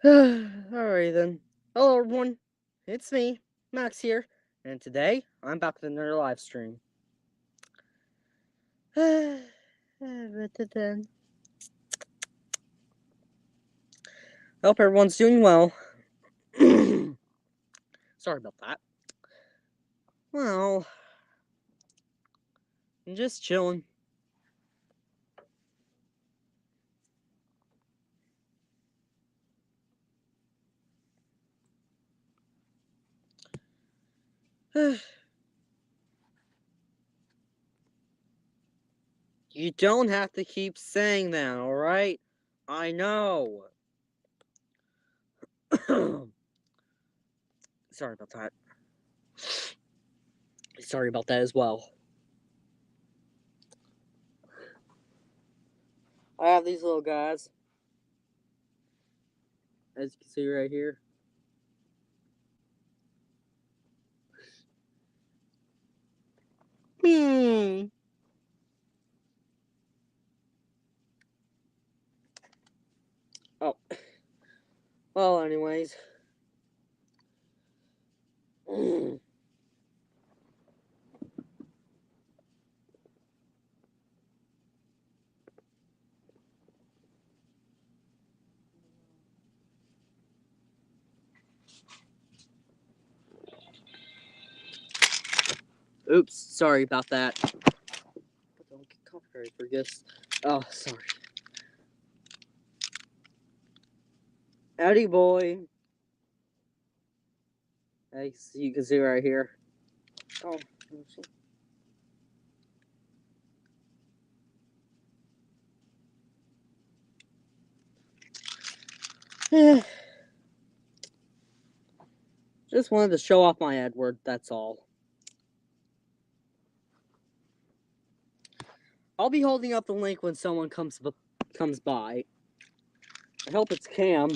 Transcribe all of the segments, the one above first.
Alright then. Hello everyone, it's me, Max here, and today I'm back with another live stream. Hope everyone's doing well. Sorry about that. Well, I'm just chilling. You don't have to keep saying that, alright? I know. Sorry about that. Sorry about that as well. I have these little guys, as you can see right here. Hmm. Oh. Well, anyways. Oops, sorry about that. Don't get copyrighted for this. Oh, sorry. Howdy, boy. As you can see right here. Oh, just wanted to show off my Edward, that's all. I'll be holding up the link when someone comes by. I hope it's Cam.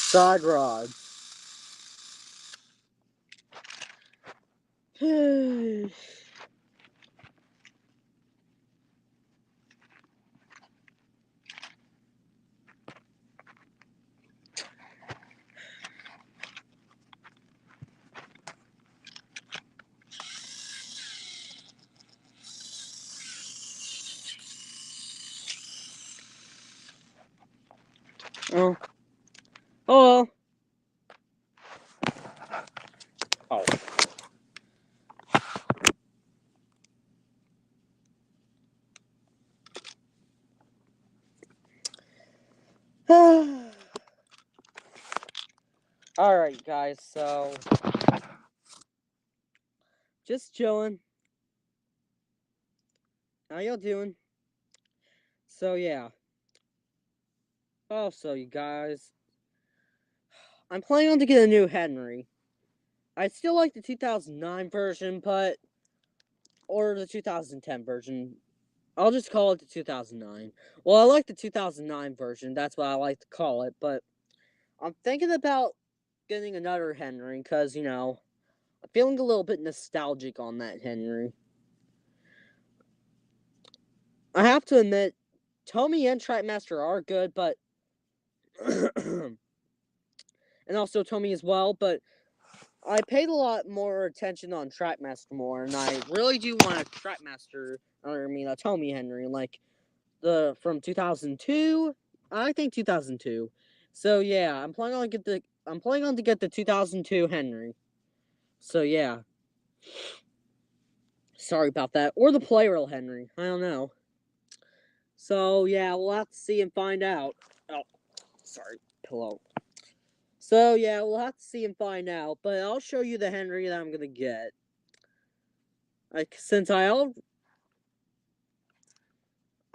Side rods. Oh. Oh. Oh. Alright, guys, so. Just chilling. How y'all doing? So, yeah. Also, you guys. I'm planning on to get a new Henry. I still like the 2009 version, but. Or the 2010 version. I'll just call it the 2009. Well, I like the 2009 version. That's what I like to call it. But I'm thinking about getting another Henry because, I'm feeling a little bit nostalgic on that Henry. I have to admit, Tomy and Trapmaster are good, but. And also Tomy as well, but I paid a lot more attention on Trapmaster more, and I really do want a Trapmaster, a Tomy Henry, like from 2002. I think 2002. So yeah, I'm planning on to get the 2002 Henry. So yeah. Sorry about that. Or the Playroll Henry. I don't know. So yeah, we'll have to see and find out. Oh, sorry, pillow. So yeah, we'll have to see and find out. But I'll show you the Henry that I'm gonna get. Since I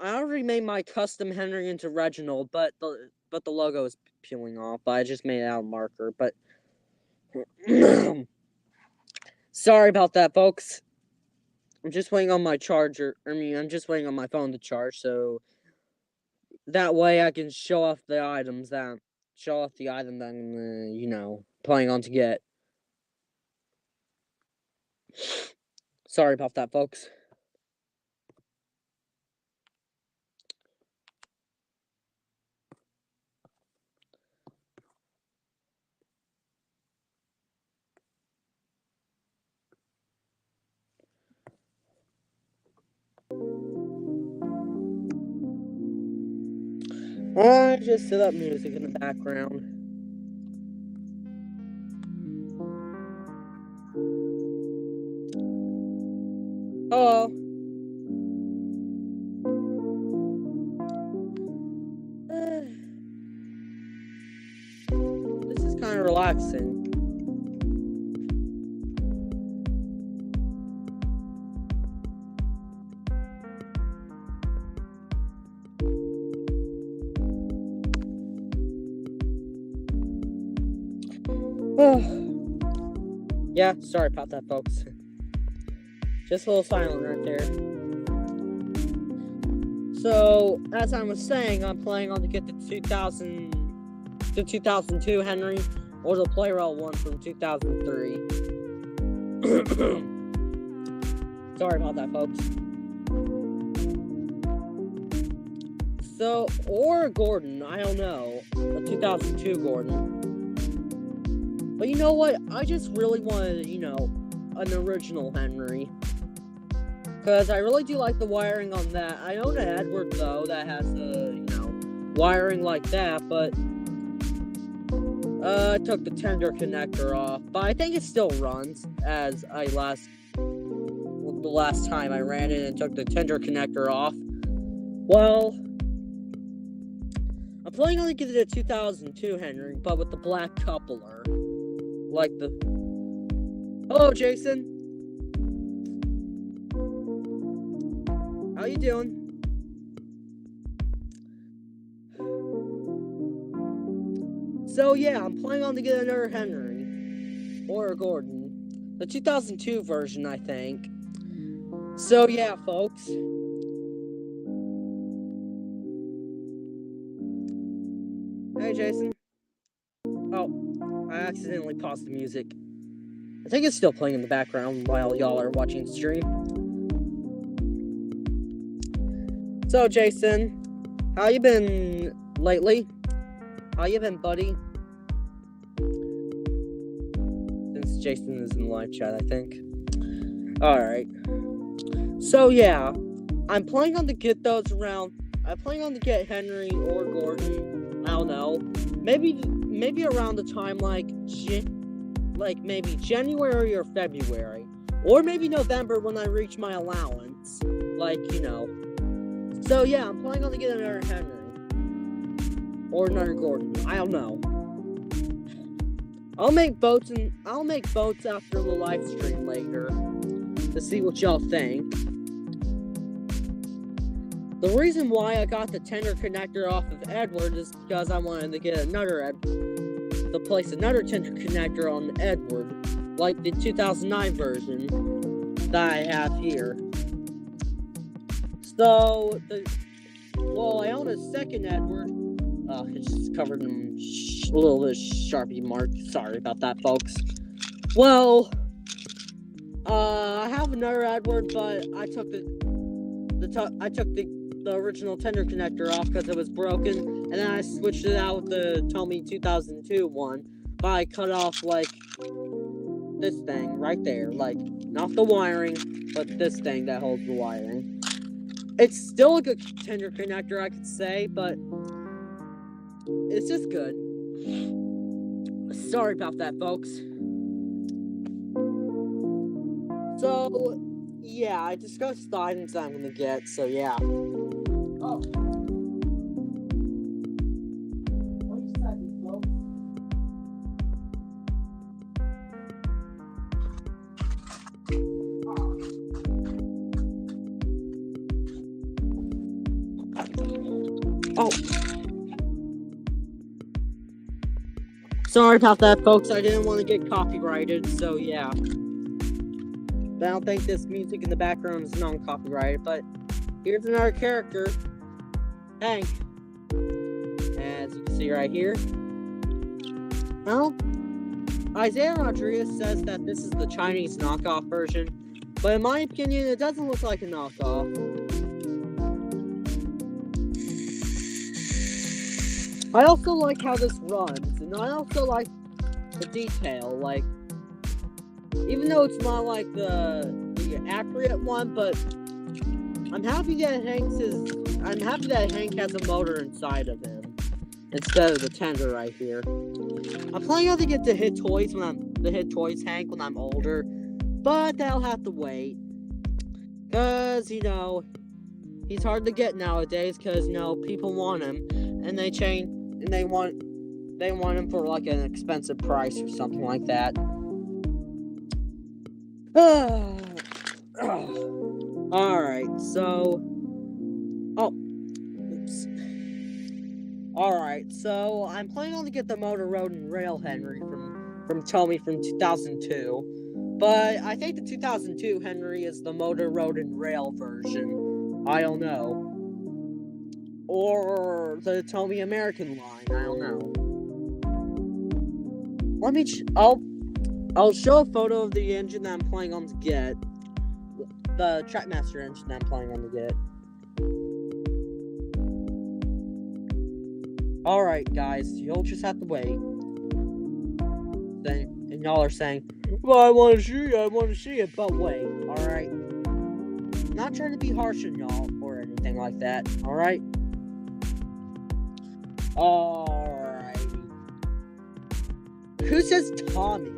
already made my custom Henry into Reginald, but the logo is peeling off. But I just made it out of marker. But sorry about that, folks. I'm just waiting on my charger. I'm just waiting on my phone to charge. So That way I can show off the item that I'm, planning on to get. Sorry about that, folks. I just set up music in the background. Hello. This is kind of relaxing. Yeah, sorry about that, folks. Just a little silent right there. So, as I was saying, I'm planning on to get the 2002 Henry or the Playrel one from 2003. Sorry about that, folks. So, or Gordon, I don't know. The 2002 Gordon. But you know what? I just really wanted, an original Henry. Because I really do like the wiring on that. I own an Edward, though, that has wiring like that, but I took the tender connector off. But I think it still runs, as the last time I ran it and took the tender connector off. Well, I'm planning on getting a 2002 Henry, but with the black coupler. Hello, Jason. How you doing? So yeah, I'm planning on to get another Henry or a Gordon, the 2002 version, I think. So yeah, folks. Hey, Jason. Oh, I accidentally paused the music. I think it's still playing in the background while y'all are watching the stream. So, Jason, how you been lately? How you been, buddy? Since Jason is in the live chat, I think. Alright. So, yeah. I'm planning on to get those around. I'm planning on to get Henry or Gordon. I don't know. Maybe around the time maybe January or February. Or maybe November when I reach my allowance. So yeah, I'm planning on to get another Henry. Or another Gordon. I don't know. I'll make votes after the live stream later. To see what y'all think. The reason why I got the tender connector off of Edward is because I wanted to get to place another tender connector on Edward, like the 2009 version that I have here. So, I own a second Edward. It's just covered in a little bit of Sharpie mark. Sorry about that, folks. Well, I have another Edward, but I took the original tender connector off because it was broken, and then I switched it out with the Tomy 2002 one, but I cut off, this thing right there, not the wiring, but this thing that holds the wiring. It's still a good tender connector, I could say, but it's just good. Sorry about that, folks. So, yeah, I discussed the items that I'm gonna get, so yeah. Oh. Wait a second, folks. Oh. Sorry about that, folks. I didn't want to get copyrighted, so yeah. But I don't think this music in the background is non-copyrighted, but here's another character. Hank. as you can see right here. Well, Isaiah Rodriguez says that this is the Chinese knockoff version, but in my opinion, it doesn't look like a knockoff. I also like how this runs, and I also like the detail, like, even though it's not like the accurate one, but I'm happy that Hank has a motor inside of him instead of the tender right here. I'm planning on to get the Hit Toys Hank when I'm older, but that'll have to wait. Cause he's hard to get nowadays. Cause people want him, and they want him for like an expensive price or something like that. Alright, so Alright, so I'm planning on to get the Motor Road and Rail Henry from Tomy from 2002. But I think the 2002 Henry is the Motor Road and Rail version. I don't know. Or the Tomy American line. I don't know. I'll show a photo of the engine that I'm planning on to get. The Trackmaster engine that I'm planning on to get. Alright, guys, you'll just have to wait. And y'all are saying, well, I want to see it, but wait, alright? I'm not trying to be harsh on y'all or anything like that, alright? Alright. Who says Tommy?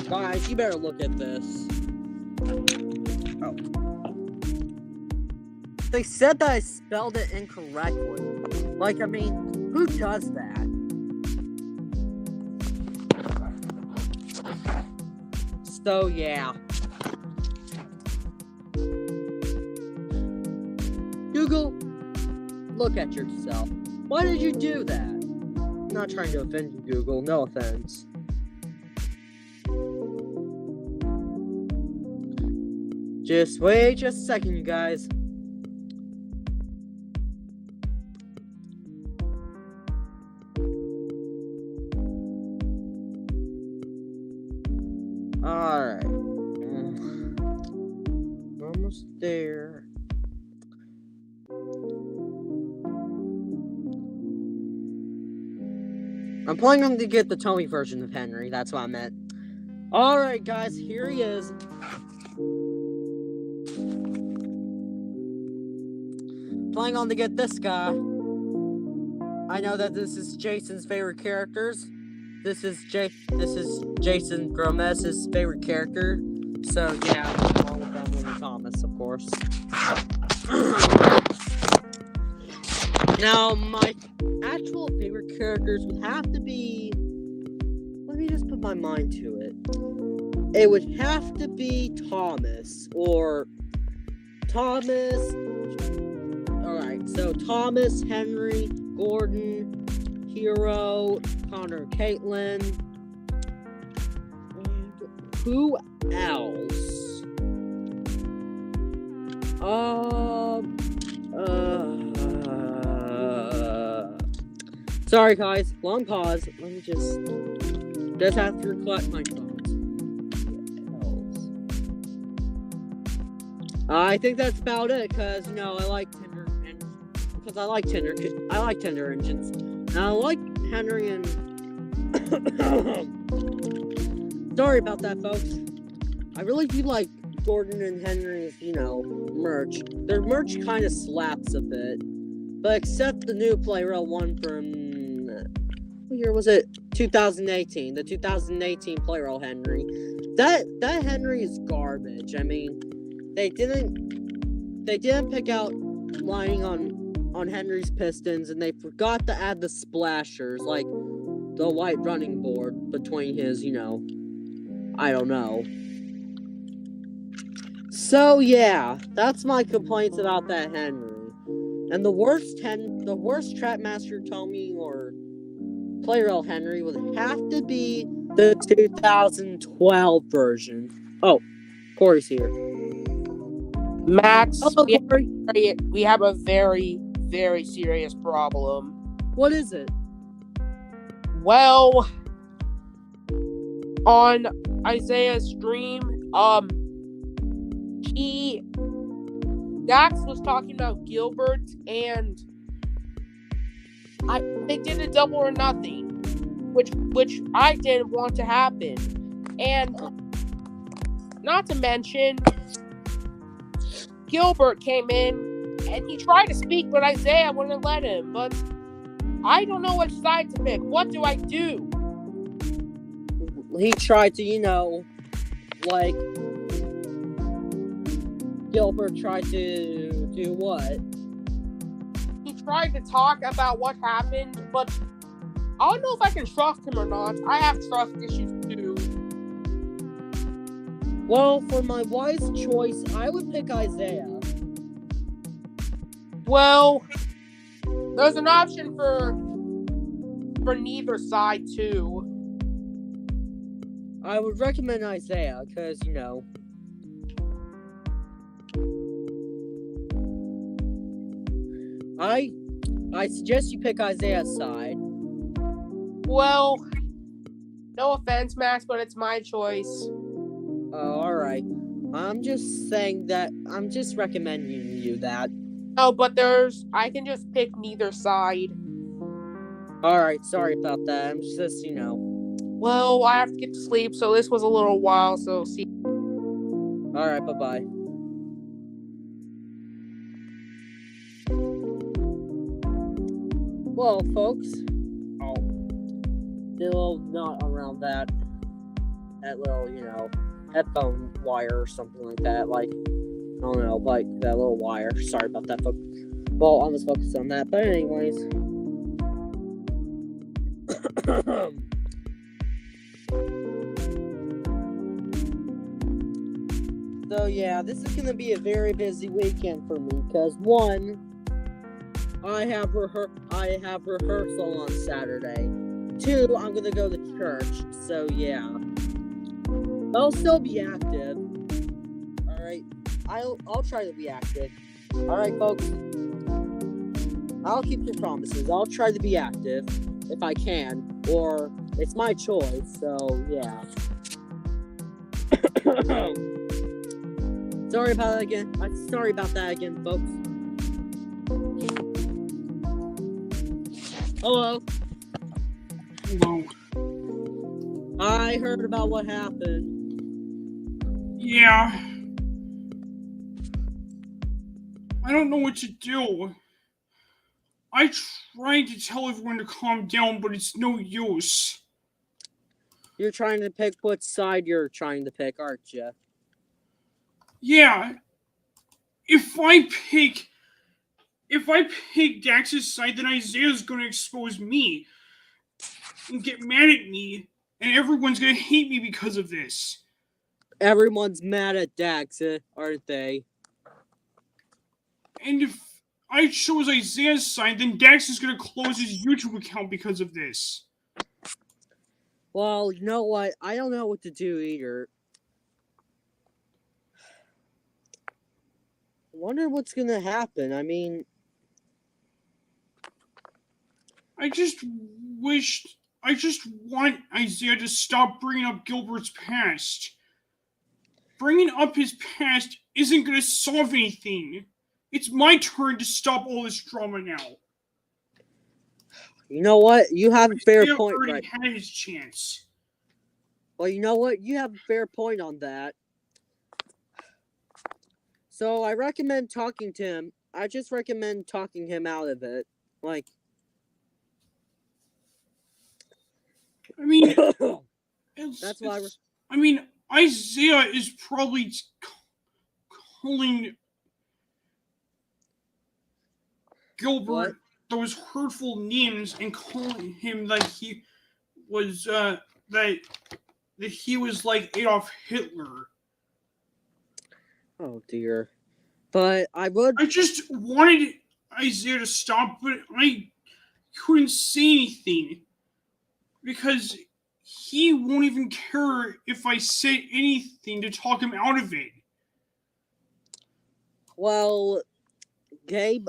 Guys, you better look at this. Oh. They said that I spelled it incorrectly. Like, I mean, who does that? So, yeah. Google, look at yourself. Why did you do that? I'm not trying to offend you, Google. No offense. Just wait just a second, you guys. Alright. Almost there. I'm planning on to get the Tomy version of Henry. That's what I meant. Alright, guys. Here he is. Planning on to get this guy. I know that this is Jason's favorite characters. This is Jason Gomez's favorite character. So yeah, along with Emily Thomas, of course. Now, my actual favorite characters would have to be. Let me just put my mind to it. It would have to be Thomas or Thomas. Alright, so Thomas, Henry, Gordon, Hero, Connor, and Caitlin. And who else? Sorry guys, long pause. Let me just have to collect my thoughts. I think that's about it, cause I like Tinder, and because I like Tinder engines, and I like Henry and. Sorry about that, folks. I really do like Gordon and Henry's, merch. Their merch kind of slaps a bit, but except the new Playrail one from what year was it? 2018. The 2018 Playrail Henry. That Henry is garbage. I mean. They didn't pick out lining on Henry's pistons, and they forgot to add the splashers, like the white running board between his, I don't know. So yeah, that's my complaints about that Henry. And the worst Trapmaster Tomy or Playrail Henry would have to be the 2012 version. Oh, Corey's here. Max, we have a very, very serious problem. What is it? Well, on Isaiah's stream, Dax was talking about Gilbert, and they did a double or nothing, which I didn't want to happen, and not to mention, Gilbert came in and he tried to speak, but Isaiah wouldn't let him. But I don't know which side to pick. What do I do? He tried to, like, Gilbert tried to do what? He tried to talk about what happened, but I don't know if I can trust him or not. I have trust issues too. Well, for my wise choice, I would pick Isaiah. Well, there's an option for neither side too. I would recommend Isaiah, because, I suggest you pick Isaiah's side. Well, no offense, Max, but it's my choice. Oh, alright. I'm just saying that, I'm just recommending you that. Oh, but I can just pick neither side. Alright, sorry about that. I'm just, Well, I have to get to sleep, so this was a little while, so see. Alright, bye-bye. Well, folks, still not around that little, headphone wire or something like that, like, I don't know, like, that little wire. Sorry about that, folks. Well, I'm just focused on that, but anyways. So, yeah, this is going to be a very busy weekend for me, because, one, I have rehearsal on Saturday. 2, I'm gonna go to church. So yeah, I'll still be active. All right, I'll try to be active. All right, folks. I'll keep your promises. I'll try to be active if I can, or it's my choice. So yeah. Sorry about that again. I'm sorry about that again, folks. Hello. Hello. I heard about what happened. Yeah. I don't know what to do. I tried to tell everyone to calm down, but it's no use. You're trying to pick what side you're trying to pick, aren't you? Yeah. If I pick Dax's side, then Isaiah's gonna expose me and get mad at me, and everyone's gonna hate me because of this. Everyone's mad at Dax, aren't they? And if I chose Isaiah's side, then Dax is gonna close his YouTube account because of this. Well, you know what? I don't know what to do either. I wonder what's gonna happen. I mean, I just want Isaiah to stop bringing up Gilbert's past. Bringing up his past isn't going to solve anything. It's my turn to stop all this drama now. you know what? You have a fair point, already right? had his chance. Well, you know what? You have a fair point on that. So I recommend talking to him. I just recommend talking him out of it. Like, I mean, that's why. I mean, Isaiah is probably calling Gilbert those hurtful names and calling him that he was that he was like Adolf Hitler. Oh dear. But I just wanted Isaiah to stop, but I couldn't say anything because he won't even care if I say anything to talk him out of it. Well, Gabe,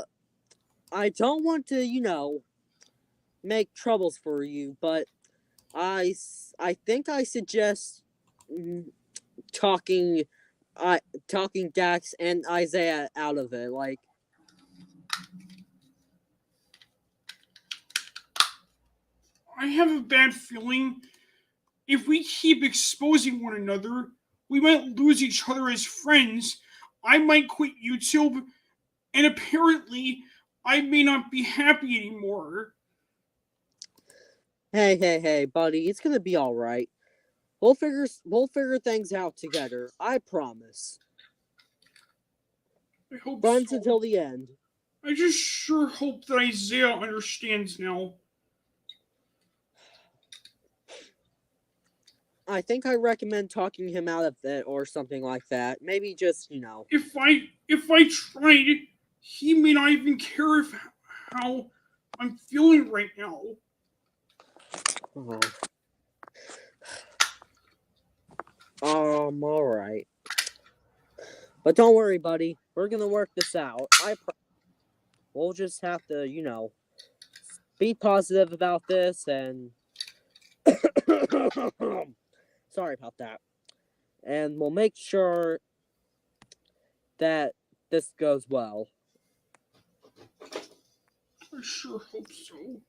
I don't want to, make troubles for you, but I think I suggest mm, talking talking Dax and Isaiah out of it. Like, I have a bad feeling if we keep exposing one another, we might lose each other as friends. I might quit YouTube, and apparently, I may not be happy anymore. hey, buddy, it's gonna be all right. We'll figure things out together. I promise. I hope Friends so. until the end. I just sure hope that Isaiah understands now. I think I recommend talking him out of it or something like that. Maybe just, you know. If I tried, he may not even care how I'm feeling right now. Oh. All right. But don't worry, buddy. We're gonna work this out. We'll just have to, you know, be positive about this and. Sorry about that. And we'll make sure that this goes well. I sure hope so.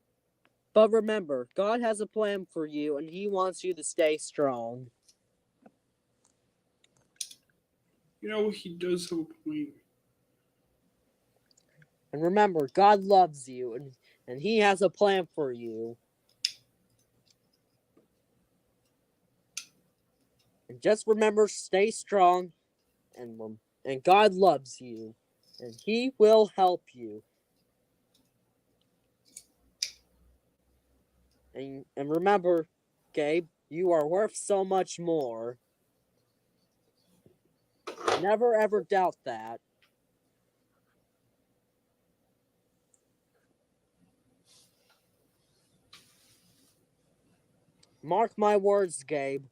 But remember, God has a plan for you and He wants you to stay strong. You know, he does have a point. And remember, God loves you and He has a plan for you. And just remember, stay strong and God loves you and He will help you. And remember, Gabe, you are worth so much more. Never ever doubt that. Mark my words, Gabe.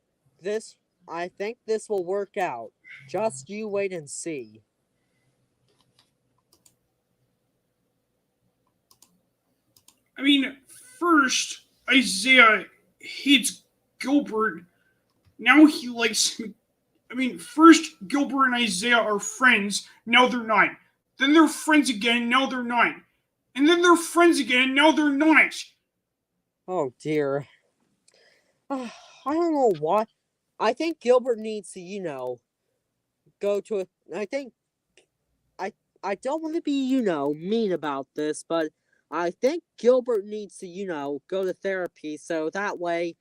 I think this will work out. Just you wait and see. I mean, first, Isaiah hates Gilbert. Now he likes me. I mean, first, Gilbert and Isaiah are friends. Now they're not. Then they're friends again. Now they're not. And then they're friends again. Now they're not. Oh dear. I don't know what. I think Gilbert needs to, you know, go to a. I think. I don't want to be, you know, mean about this, but I think Gilbert needs to, you know, go to therapy so that way.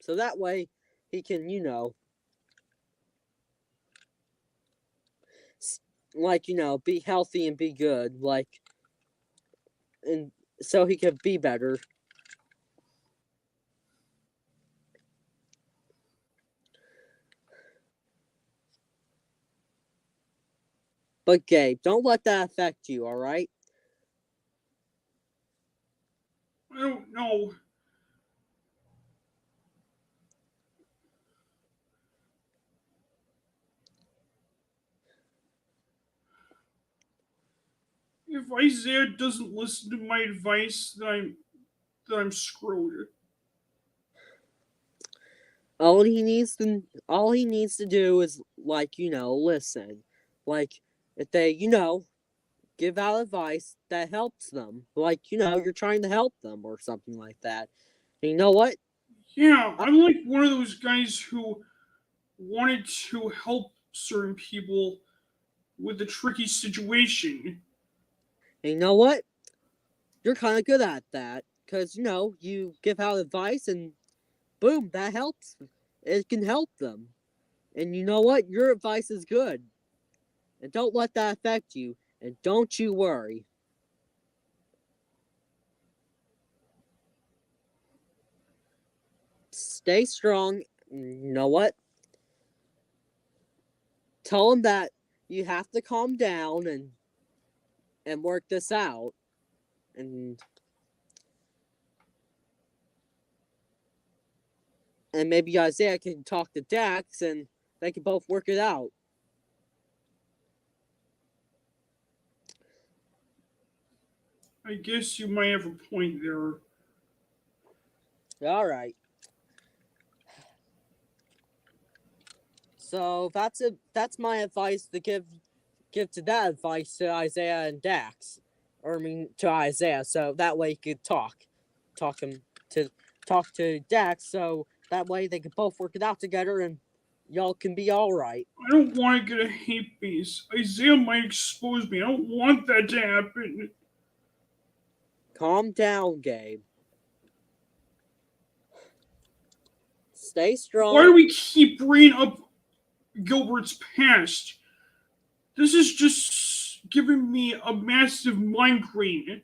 So that way he can, you know, like, you know, be healthy and be good, like, and so he can be better. But Gabe, don't let that affect you, alright? I don't know. If Isaiah doesn't listen to my advice, then I'm screwed. All he needs to do is, like, you know, listen. Like, if they, you know, give out advice that helps them. Like, you know, you're trying to help them or something like that. And you know what? Yeah, I'm like one of those guys who wanted to help certain people with a tricky situation. And you know what? You're kind of good at that. Because, you know, you give out advice and boom, that helps. It can help them. And you know what? Your advice is good. And don't let that affect you. And don't you worry. Stay strong. You know what? Tell them that you have to calm down and work this out. And maybe Isaiah can talk to Dax and they can both work it out. I guess you might have a point there. All right. So that's my advice to give to that advice to Isaiah and Dax, or I mean to Isaiah, so that way he could talk to Dax, so that way they could both work it out together and y'all can be all right. I don't want to get a hate base. Isaiah might expose me. I don't want that to happen. Calm down, Gabe. Stay strong. Why do we keep bringing up Gilbert's past? This is just giving me a massive migraine.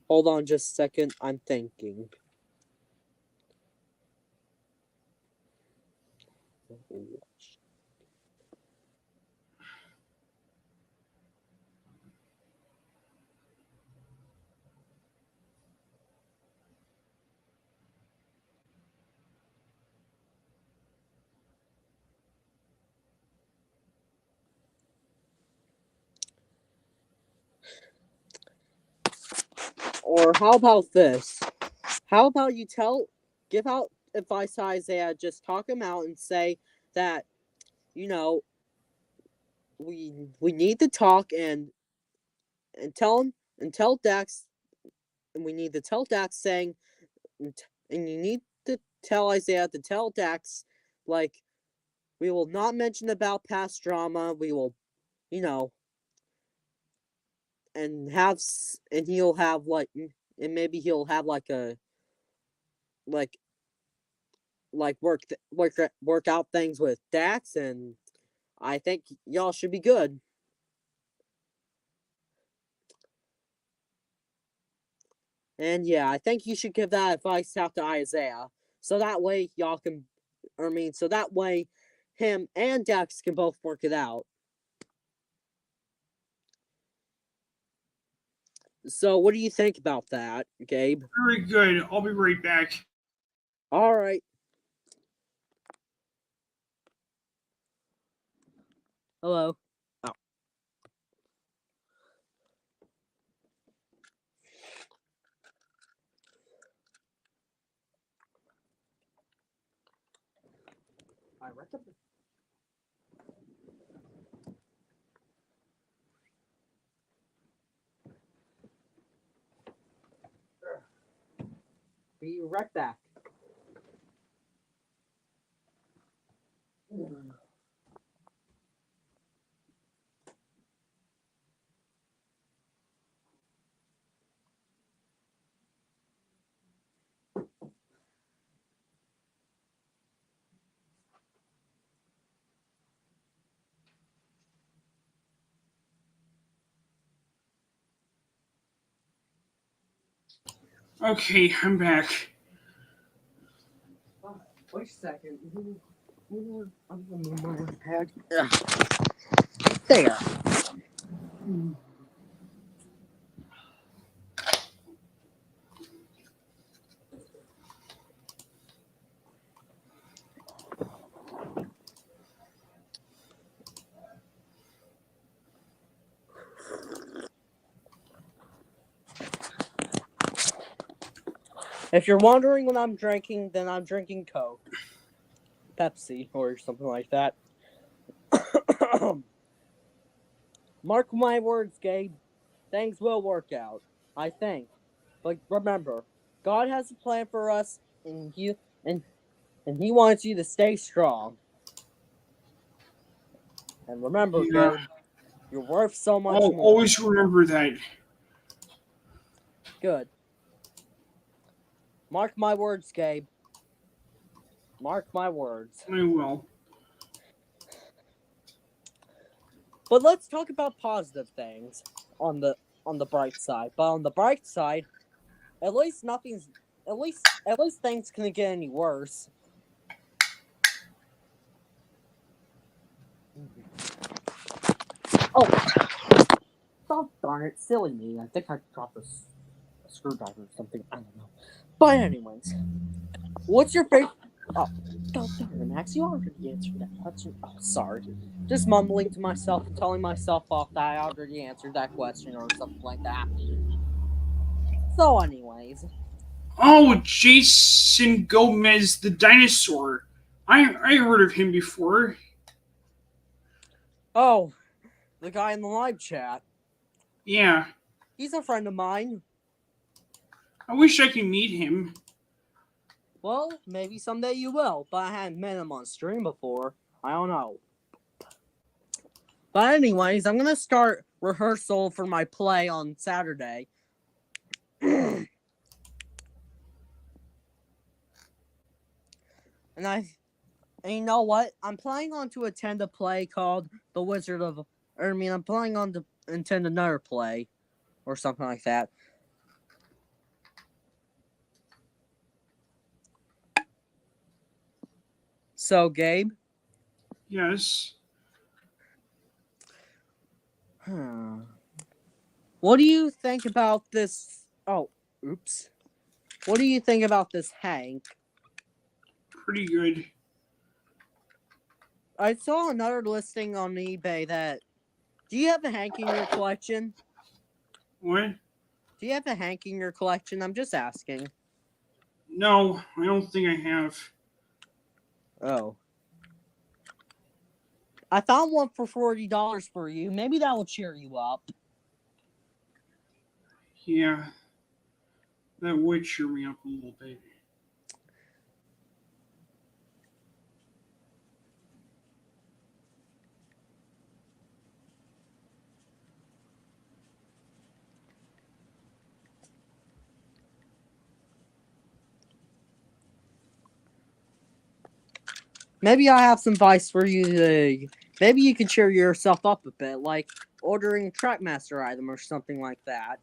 Hold on just a second. I'm thinking. Or how about this? How about you give out advice to Isaiah, just talk him out and say that, you know, we need to talk and tell Dax, and we need to tell Dax saying, and you need to tell Isaiah to tell Dax, like, we will not mention about past drama, we will, you know, and he'll have like, and maybe he'll have like a work out things with Dax, and I think y'all should be good. And yeah, I think you should give that advice out to Isaiah, so that way y'all can, so that way him and Dax can both work it out. So what do you think about that, Gabe? Very good. I'll be right back. All right. Hello. Oh. I recommend. Be right back. Okay, I'm back. Wait a second. I'm gonna move my pad. There. If you're wondering what I'm drinking, then I'm drinking Coke, Pepsi, or something like that. Mark my words, Gabe. Things will work out, I think. But remember, God has a plan for us, and He wants you to stay strong. And remember, Gabe, you're worth so much I'll more. always remember that. Good. Mark my words, Gabe. Mark my words. I will. But let's talk about positive things on the bright side. But on the bright side, at least things can't get any worse. Oh, darn it, silly me. I think I dropped a screwdriver or something. I don't know. But anyways, what's your favorite? Oh, Don't worry, Max. You already answered that question. Oh, sorry. Just mumbling to myself and telling myself off that I already answered that question or something like that. So, anyways. Oh, Jason Gomez, the dinosaur. I heard of him before. Oh, the guy in the live chat. Yeah. He's a friend of mine. I wish I could meet him. Well, maybe someday you will, but I hadn't met him on stream before. I don't know. But anyways, I'm gonna start rehearsal for my play on Saturday. And you know what? I'm planning on to attend a play called The Wizard of... I'm planning on to attend another play. Or something like that. So, Gabe? Yes. What do you think about this... Oh, oops. What do you think about this Hank? Pretty good. I saw another listing on eBay that... Do you have a Hank in your collection? What? Do you have a Hank in your collection? I'm just asking. No, I don't think I have. Oh. I found one for $40 for you. Maybe that will cheer you up. Yeah. That would cheer me up a little bit. Maybe I have some advice for you to... Maybe you can cheer yourself up a bit, like ordering a Trackmaster item or something like that.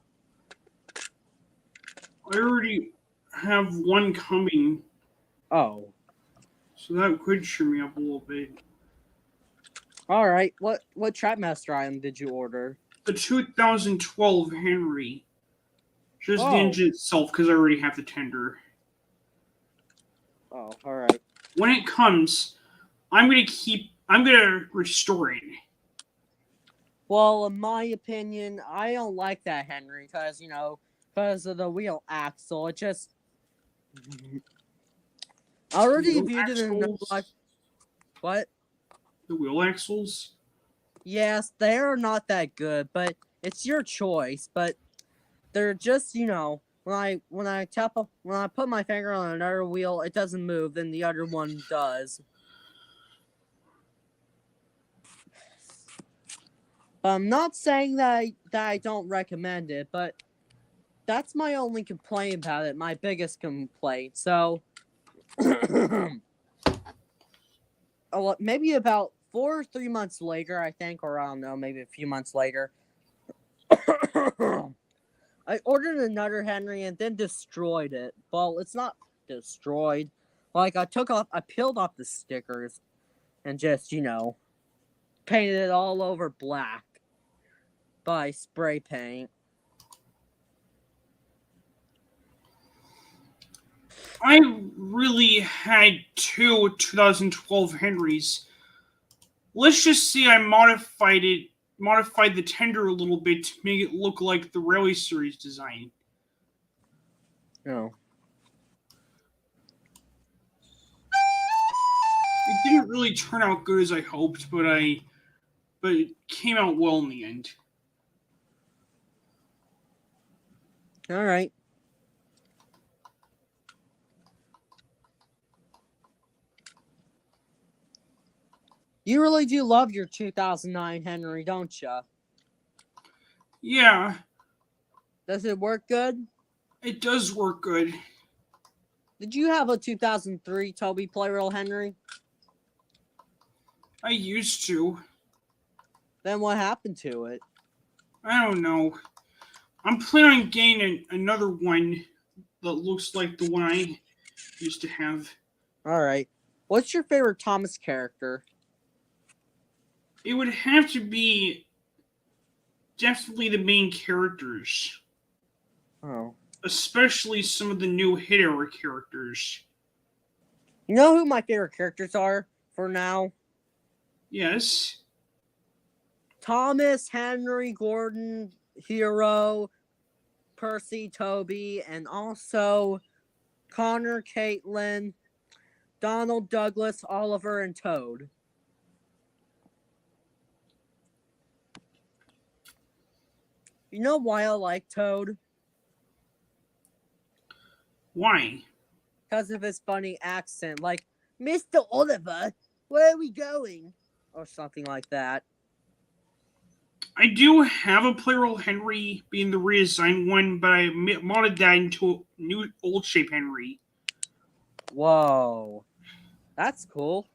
I already have one coming. Oh. So that could cheer me up a little bit. Alright, what Trackmaster item did you order? The 2012 Henry. Just the Oh. engine itself, because I already have the tender. Oh, alright. When it comes, I'm gonna restore it. Well, in my opinion, I don't like that Henry, because, because of the wheel axle. It just... I already Wheel viewed it in another axles? live... What? The wheel axles? Yes, they're not that good, but it's your choice. But they're just, when I put my finger on another wheel, it doesn't move, then the other one does. I'm not saying that I don't recommend it, but that's my only complaint about it, my biggest complaint. So, maybe about 4 or 3 months later, I think, or I don't know, maybe a few months later, I ordered another Henry and then destroyed it. Well, it's not destroyed. Like, I peeled off the stickers and just, painted it all over black by spray paint. I really had two 2012 Henrys. Let's just say I modified the tender a little bit to make it look like the Rally Series design. Oh. It didn't really turn out good as I hoped, but it came out well in the end. All right. You really do love your 2009 Henry, don't you? Yeah, Does it work good? it does work good. Did you have a 2003 Toby Playroll Henry? I used to. Then what happened to it? I don't know. I'm planning on getting another one that looks like the one I used to have. All right. What's your favorite Thomas character? It would have to be definitely the main characters. Oh. Especially some of the new Hit Era characters. You know who my favorite characters are for now? Yes. Thomas, Henry, Gordon, Hero, Percy, Toby, and also Connor, Caitlin, Donald, Douglas, Oliver, and Toad. You know why I like Toad? Why? Because of his funny accent, like, Mr. Oliver, where are we going? Or something like that. I do have a Playroll Henry being the reassigned one, but I modded that into a new old shape Henry. Whoa. That's cool.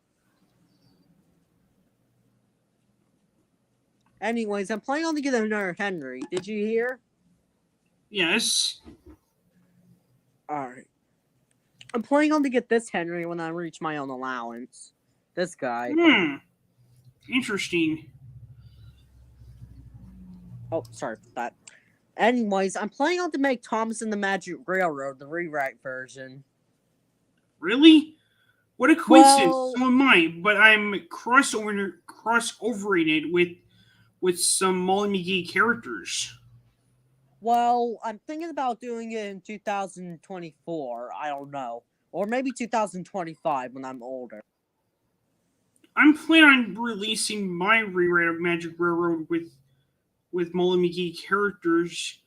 Anyways, I'm planning on to get another Henry. Did you hear? Yes. Alright. I'm planning on to get this Henry when I reach my own allowance. This guy. Interesting. Oh, sorry for that. Anyways, I'm planning on to make Thomas and the Magic Railroad, the rewrite version. Really? What a coincidence. Well- So am I, but I'm crossovering it with some Molly McGee characters. Well, I'm thinking about doing it in 2024. I don't know. Or maybe 2025 when I'm older. I'm planning on releasing my rewrite of Magic Railroad with Molly McGee characters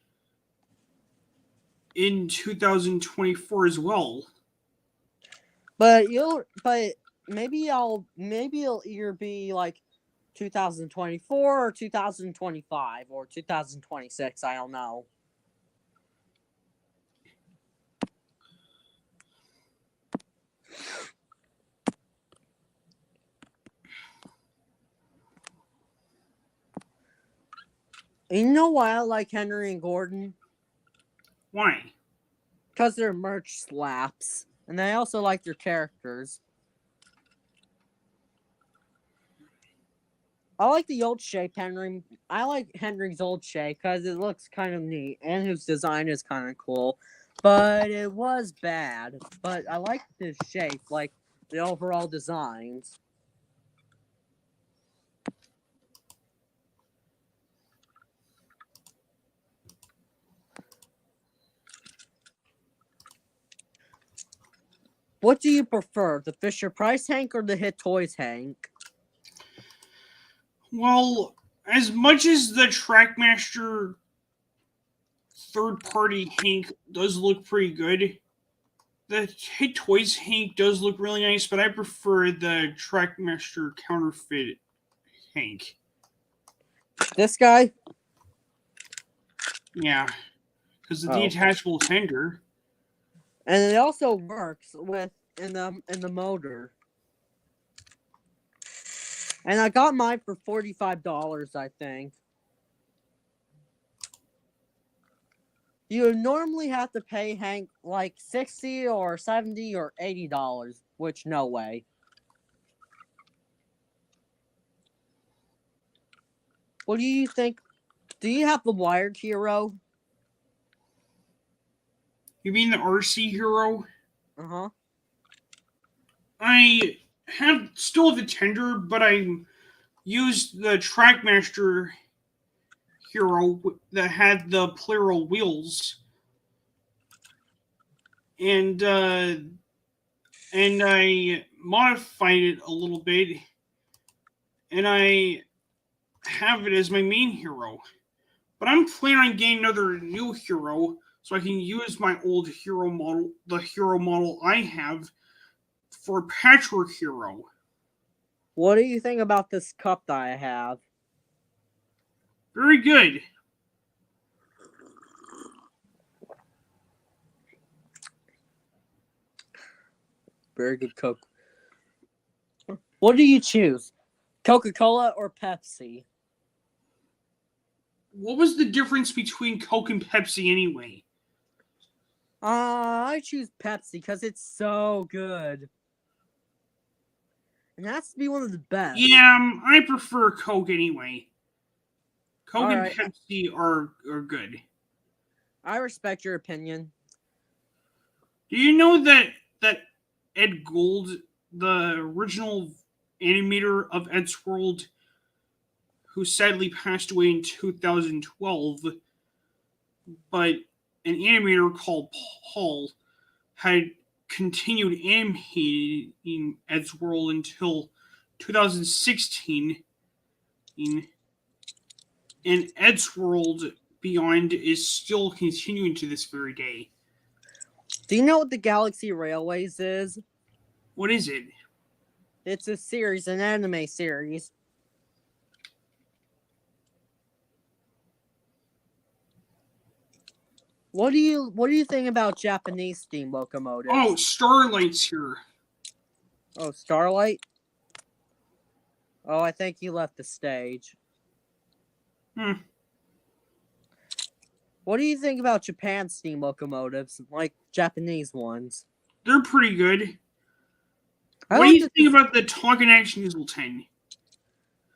in 2024 as well. But maybe it'll either be like 2024 or 2025 or 2026. I don't know. You know why I like Henry and Gordon? Why? Because their merch slaps. And I also like their characters. I like the old shape Henry. I like Henry's old shape because it looks kind of neat. And his design is kind of cool. But it was bad. But I like his shape, like the overall designs. What do you prefer, the Fisher Price Hank or the Hit Toys Hank? Well, as much as the Trackmaster third-party Hank does look pretty good, the Hit Toys Hank does look really nice, but I prefer the Trackmaster counterfeit Hank. This guy? Yeah, because the Oh. detachable tender. And it also works in the motor. And I got mine for $45, I think. You would normally have to pay Hank like $60 or $70 or $80, which no way. What do you think? Do you have the wired hero? You mean the RC Hero? Uh-huh. I still have the tender, but I used the Trackmaster Hero that had the Playroll wheels, and I modified it a little bit, and I have it as my main hero. But I'm planning on getting another new hero so I can use my old hero model, the hero model I have, for Patchwork Hero. What do you think about this cup that I have? Very good. Very good Coke. What do you choose? Coca-Cola or Pepsi? What was the difference between Coke and Pepsi anyway? I choose Pepsi because it's so good. It has to be one of the best. Yeah, I prefer Coke anyway. Coke All and right. Pepsi are good. I respect your opinion. Do you know that Ed Gold, the original animator of Eddsworld, who sadly passed away in 2012, but an animator called Paul had continued animating Eddsworld until 2016, and Eddsworld Beyond is still continuing to this very day. Do you know what the Galaxy Railways is? What is it? It's a series, an anime series. What do you think about Japanese steam locomotives? Oh, Starlight's here. Oh, Starlight? Oh, I think he left the stage. What do you think about Japan steam locomotives, like Japanese ones? They're pretty good. What do you think about the Tongan Action Diesel 10?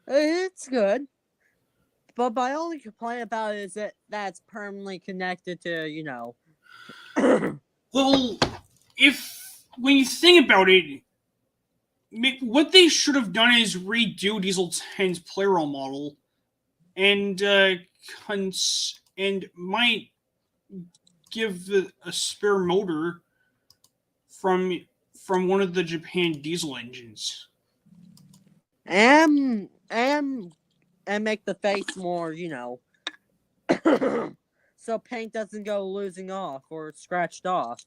It's good. But my only complaint about it is that that's permanently connected to, you know. Well, when you think about it, what they should have done is redo Diesel 10's Playroll model and might give a spare motor from one of the Japan diesel engines. And make the face more, you know, so paint doesn't go losing off or scratched off.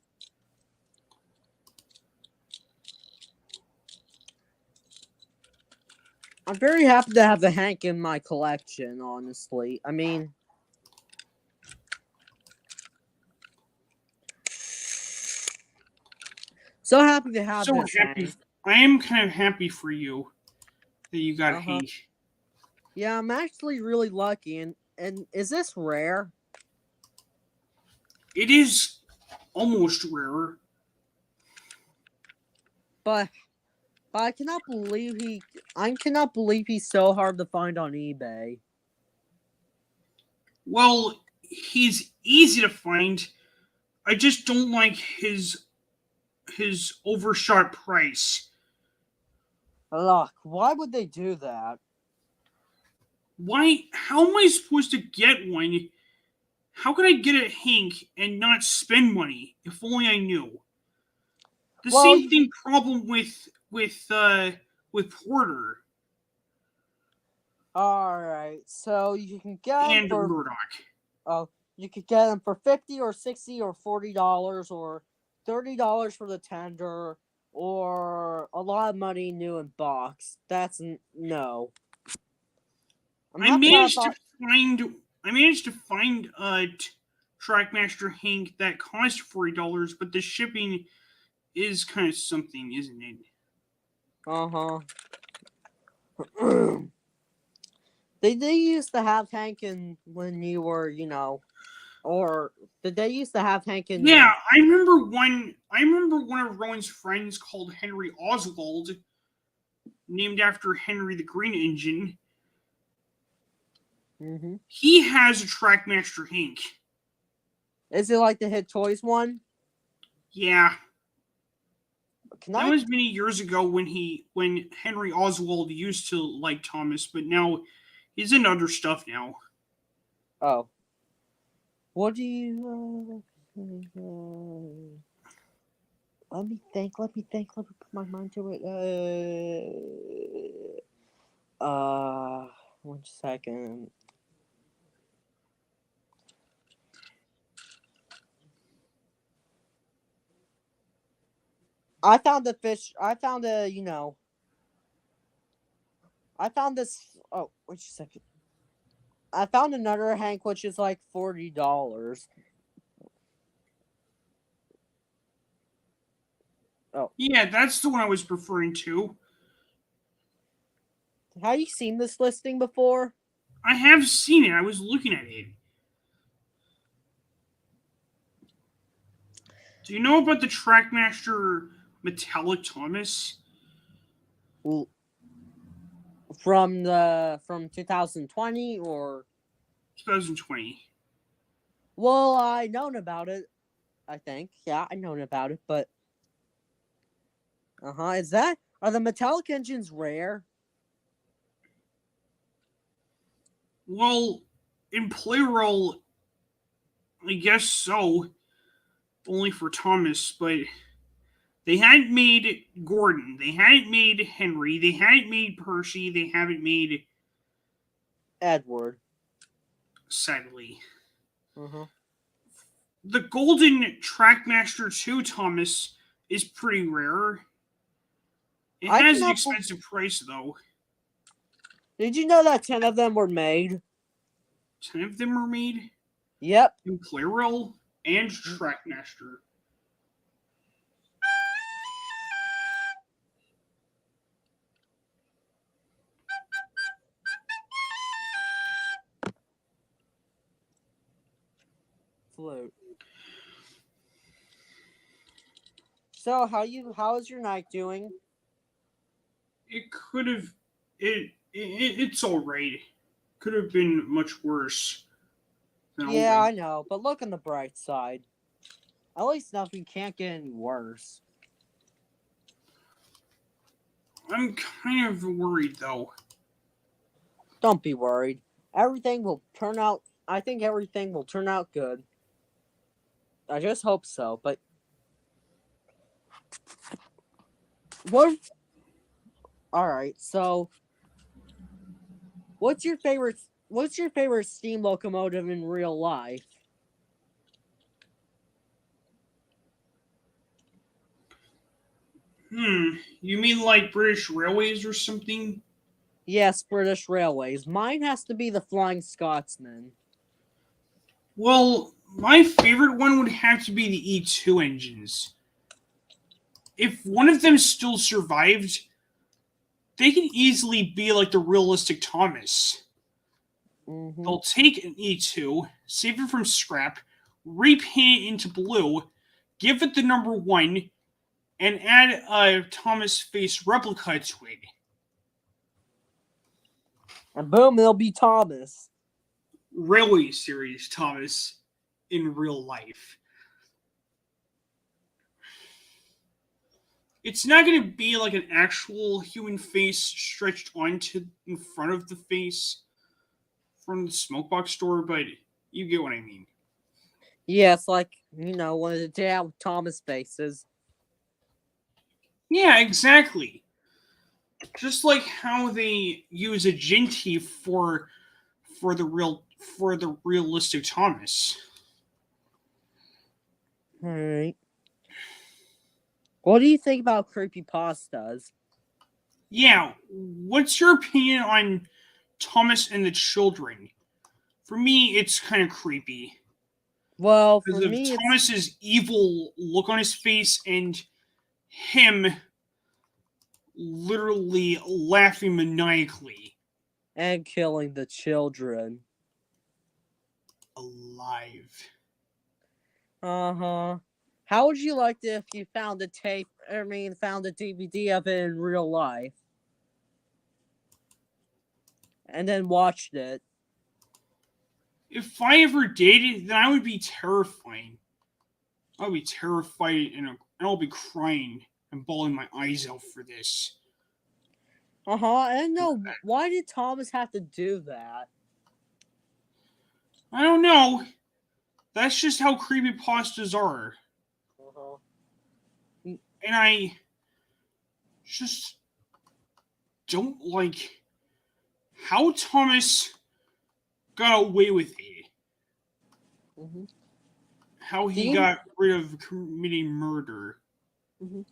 I'm very happy to have the Hank in my collection, honestly. I mean, so happy to have this Hank. I am kind of happy for you that you got Hank. Yeah, I'm actually really lucky. And is this rare? It is almost rare. But I cannot believe he's so hard to find on eBay. Well, he's easy to find. I just don't like his overshot price. Look, why would they do that? Why? How am I supposed to get one? How could I get a Hank and not spend money? If only I knew. The same thing problem with Porter. All right, so you can get and Murdoch. Oh, you could get them for $50 or $60 or $40 or $30 for the tender, or a lot of money new in box. That's no. I managed to find a Trackmaster Hank that cost $40, but the shipping is kind of something, isn't it? Did they used to have Hank when you were, you know, or did they used to have Hank in? Yeah, I remember one of Rowan's friends called Henry Oswald, named after Henry the Green Engine. Mm-hmm. He has a Trackmaster Hank. Is it like the Hit Toys one? Yeah. That was many years ago when Henry Oswald used to like Thomas, but now he's in other stuff now. Oh. What do you... Let me think. Let me put my mind to it. 1 second. I found this. Oh, wait a second. I found another Hank, which is like $40. Oh. Yeah, that's the one I was referring to. Have you seen this listing before? I have seen it. I was looking at it. Do you know about the Trackmaster Metallic Thomas? From 2020 or 2020? Well, I known about it. I think, yeah, I known about it, but Are the metallic engines rare? Well, in Playroll, I guess so. Only for Thomas, but they hadn't made Gordon. They hadn't made Henry. They hadn't made Percy. They haven't made, Edward. sadly. Uh-huh. The Golden Trackmaster 2 Thomas is pretty rare. It I has an cannot expensive price, though. Did you know that 10 of them were made? 10 of them were made Yep. in Playroll and Trackmaster. Flute. So how is your night doing? It could have. It's alright. Could have been much worse. Yeah, I know, but look on the bright side. At least nothing can't get any worse. I'm kind of worried, though. Don't be worried. Everything will turn out. I think everything will turn out good. I just hope so, but what? All right, so what's your favorite steam locomotive in real life? You mean like British Railways or something? Yes, British Railways. Mine has to be the Flying Scotsman. Well, my favorite one would have to be the E2 engines. If one of them still survived, they can easily be like the realistic Thomas. Mm-hmm. They'll take an E2, save it from scrap, repaint it into blue, give it the number 1, and add a Thomas face replica to it. And boom, it'll be Thomas. Railway series Thomas in real life. It's not going to be like an actual human face stretched onto in front of the face from the Smokebox store, but you get what I mean. Yes, like, one of the damn Thomas faces. Yeah, exactly. Just like how they use a Ginty for the realistic Thomas. Alright. What do you think about creepypastas? Yeah, what's your opinion on Thomas and the Children? For me, it's kind of creepy. Well, for Because of me, Thomas's evil look on his face and him literally laughing maniacally. and killing the children. Alive. Uh-huh. How would you like it if you found a found a DVD of it in real life? And then watched it. If I ever did, then I would be terrifying. I would be terrified and I'll be crying and bawling my eyes out for this. Uh-huh. I don't know. Why did Thomas have to do that? I don't know. That's just how creepypastas are. Uh-huh. And I just don't like how Thomas got away with it. Mm-hmm. How he got rid of committing murder. Mm-hmm.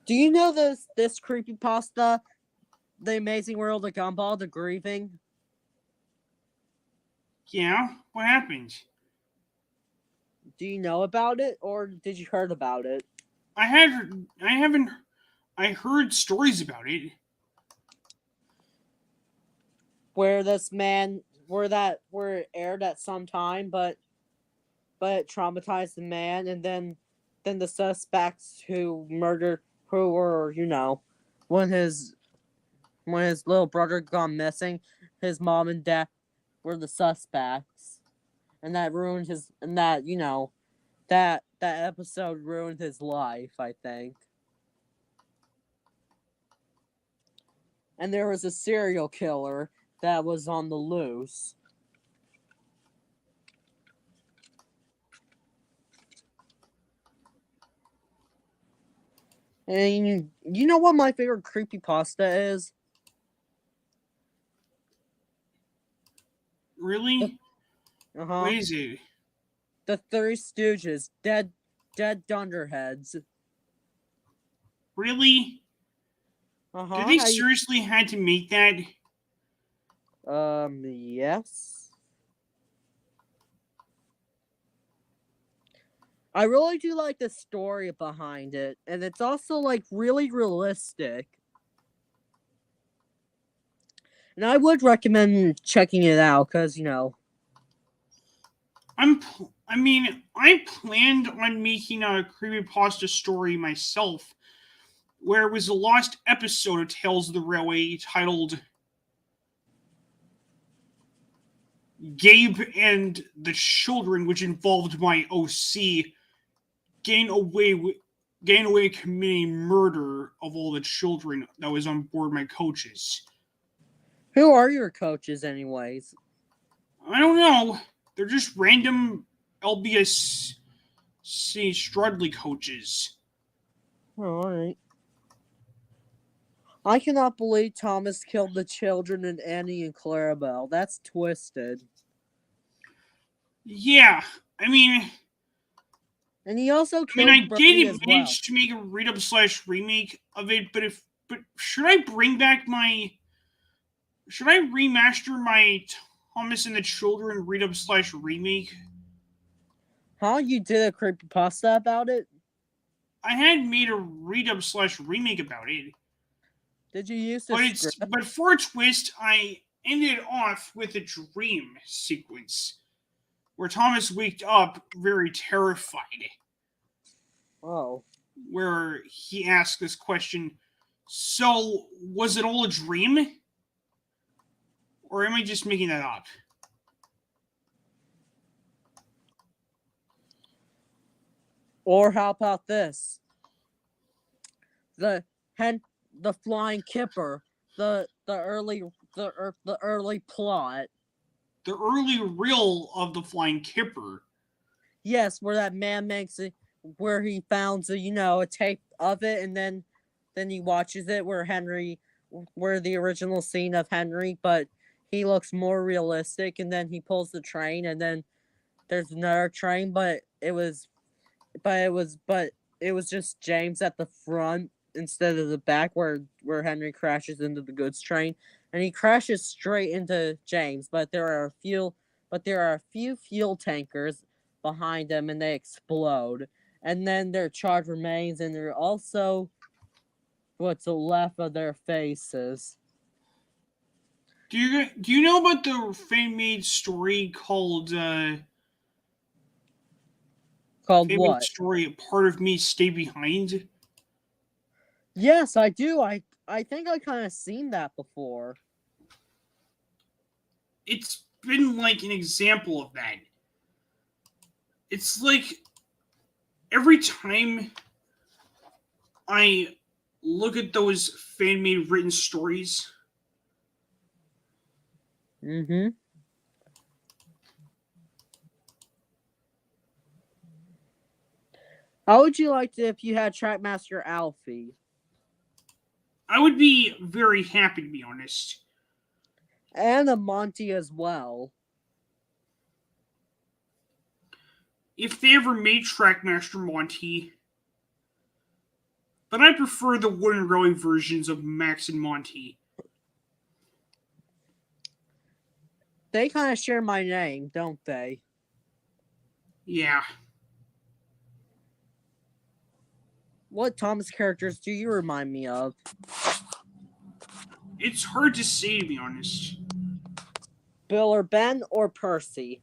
Do you know this creepypasta, The Amazing World of Gumball, The Grieving? Yeah, what happened? Do you know about it, or did you heard about it? I heard stories about it. Where this man, where it aired at some time, but it traumatized the man, and then the suspects who were, when his little brother gone missing, his mom and dad were the suspects, and that ruined that episode ruined his life, I think. and there was a serial killer that was on the loose. And you know what my favorite creepypasta is? Really? Uh-huh. What is it? The Three Stooges, dead dunderheads. Really? Uh-huh. Did they seriously had to make that? Yes. I really do like the story behind it, and it's also like really realistic. And I would recommend checking it out because I planned on making a creepypasta story myself, where it was a lost episode of Tales of the Railway titled Gabe and the Children, which involved my OC getting away committing murder of all the children that was on board my coaches. Who are your coaches, anyways? I don't know. They're just random LBS Strudley coaches. Alright. I cannot believe Thomas killed the children and Annie and Clarabelle. That's twisted. Yeah, I mean, And he also I killed Bernie did as well. manage to make a read-up/remake of it, but should I bring back my? Should I remaster my Thomas and the Children read-up/remake? Huh? You did a creepypasta about it? I had made a read-up/remake about it. Did you use the script? But for a twist, I ended off with a dream sequence where Thomas waked up very terrified. Oh. Where he asked this question, so was it all a dream? Or am I just making that up? Or how about this? The flying kipper, the early plot. The early reel of the flying kipper. Yes, where that man makes it, where he founds a tape of it, and then he watches it where the original scene of Henry, but he looks more realistic, and then he pulls the train, and then there's another train, but it was just James at the front instead of the back where Henry crashes into the goods train, and he crashes straight into James, but there are a few fuel tankers behind him, and they explode, and then their charge remains, and they're also what's left of their faces. Do you know about the fan-made story called what? Story, A Part of Me Stay Behind? Yes, I do. I think I kind of seen that before. It's been like an example of that. It's like every time I look at those fan-made written stories, Mm-hmm. How would you like to if you had Trackmaster Alfie? I would be very happy, to be honest. And a Monty as well. If they ever made Trackmaster Monty, but I prefer the wooden rowing versions of Max and Monty. They kind of share my name, don't they? Yeah. What Thomas characters do you remind me of? It's hard to say, to be honest. Bill or Ben or Percy?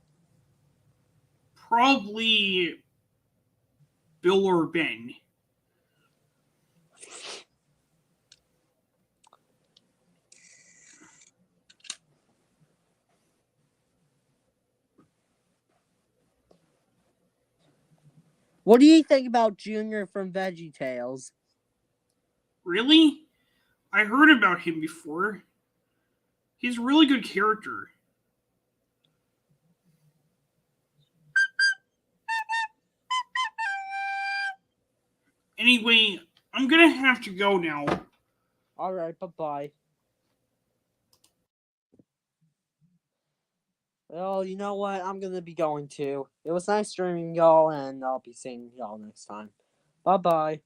Probably Bill or Ben. What do you think about Junior from VeggieTales? Really? I heard about him before. He's a really good character. Anyway, I'm gonna have to go now. Alright, bye-bye. Well, you know what? I'm gonna be going too. It was nice streaming y'all, and I'll be seeing y'all next time. Bye-bye.